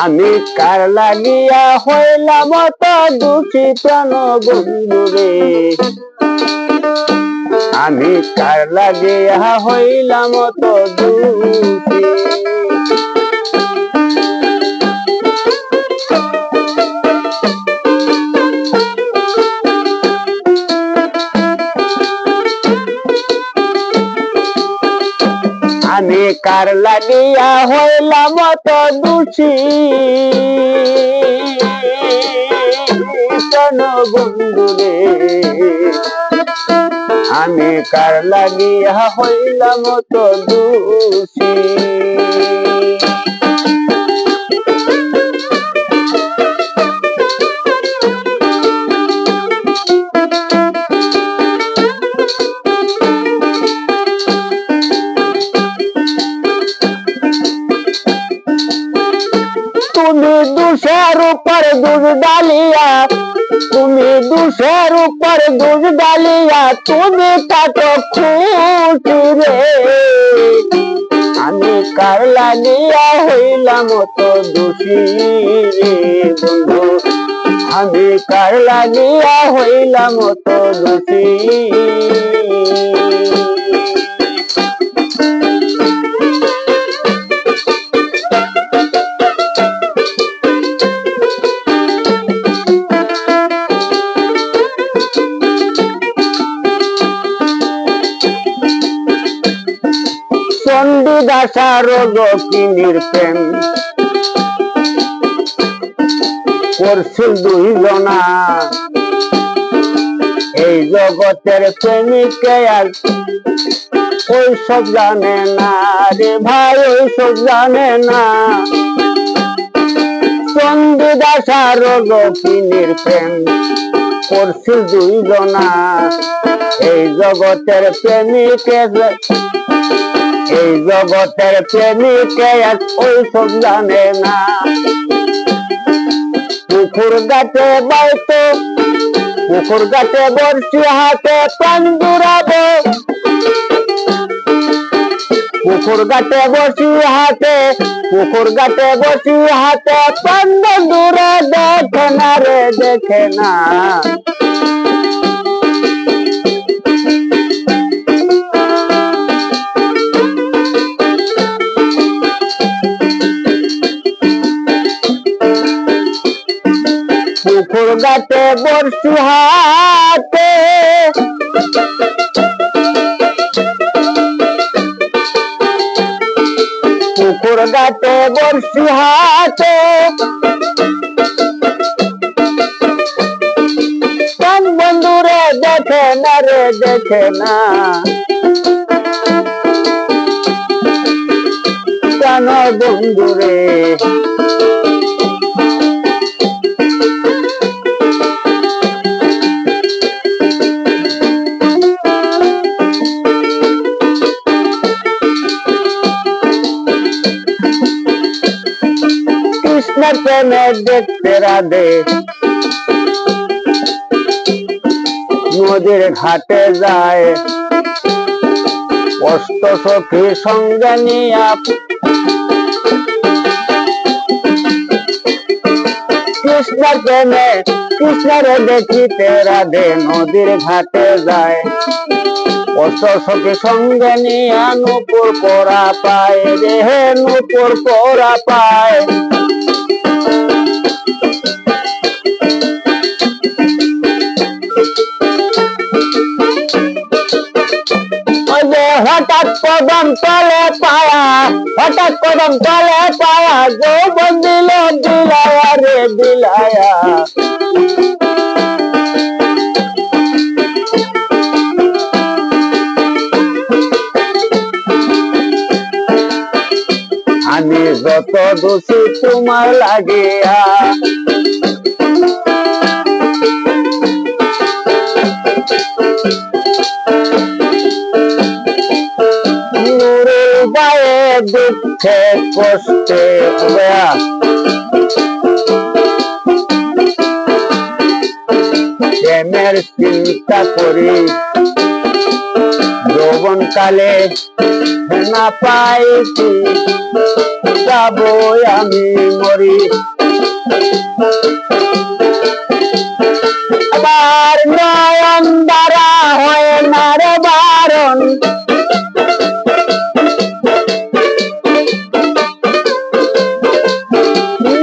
আমি কার লাগিয়া হইলাম তো দুঃখী প্রাণ বন্ধুরে, আমি কার লাগিয়া হইলাম তো দুঃখী। আমি কার লাগিয়া হইলাম তো দুঃখী প্রাণ বন্ধুরে, আমি কার লাগিয়া হইলাম তো দুঃখী। তুমি দুষের উপর দুধ ডালিয়া, তুমি দুষের উপর দুধ ডালিয়া, তুমি তাকে খুশি রে, আমি কার লাগিয়া হইলাম তো দোষী রে বন্ধু, আমি কার লাগিয়া হইলাম তো দোষী। চণ্ডীদাসার রোগিনীর প্রেম করছিল দুইজনা, এই জগতের প্রেমিকে আর ওই সব জানে না রে ভাই, ওই সব জানে না। চণ্ডীদাসার রোগিনীর প্রেম করছিল দুইজনা, এই জগতের প্রেমিকে, এই জগতের প্রেমিকে ওই সব জানে না। পুকুর ঘাটে বাইতো, পুকুর ঘাটে বর্ষি হাতে প্রাণ জুড়াবে, পুকুর ঘাটে বসি হাতে, পুকুর ঘাটে বসি হাতে প্রাণ বন্ধুরা দেখে না রে, দেখে না। পুকুর ঘাটে বর্ষি হাতে, পুকুর ঘাটে বর্ষি হাতে প্রাণ বন্ধুরে দেখে না রে, দেখে না। প্রাণ বন্ধুরে কৃষ্ণের প্রেমে দেখতে রাধে নদীর ঘাটে যায়, অষ্ট সখী সঙ্গে নিয়া, কৃষ্ণের প্রেমে কৃষ্ণের দেখিতে রাধে নদীর ঘাটে যায়, অষ্ট সখী সঙ্গে নিয়া নূপুর পরা পায় রে, নূপুর পরা পায়। হঠাৎ কদম তলে পায়া, হঠাৎ কদম তলে পায়া, যৌবন দিল দিলায়া রে, দিলায়া। আমি যত দোষী তোমার লাগিয়া, দুঃখে কষ্টে প্রেমের চিন্তা করি, যৌবন কালে না পাইছি যাব আমি মরি আবার নয়ন দ্বারা হয় না রে বারণ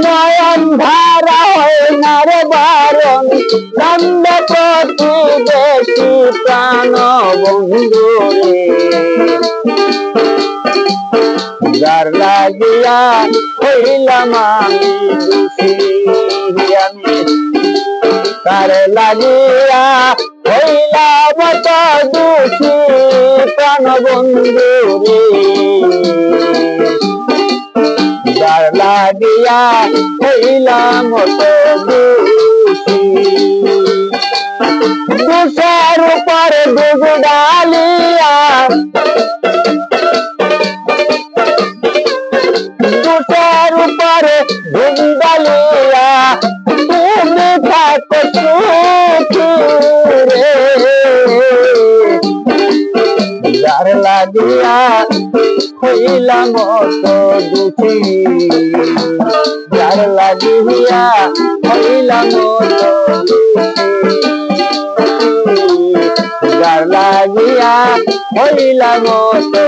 নয়ন ধারা হয় না রে বারণ কান্দ প্রতিবেশী প্রাণ বন্ধু রে যার লাগিয়া হইলাম আমি দোষী আমি তার লাগিয়া হইলাম তো দোষী প্রাণ বন্ধু রে যার লাগিয়া হইলাম তো দোষী দোষের উপর দুধ ডালিয়া দোষের উপরে দুধ ডালিয়া তুমি থাকো সুখী রে যার লাগিয়া হইলাম তো দুঃখী যার লাগিয়া হইলাম তো দুঃখী যার লাগিয়া হইলাম তো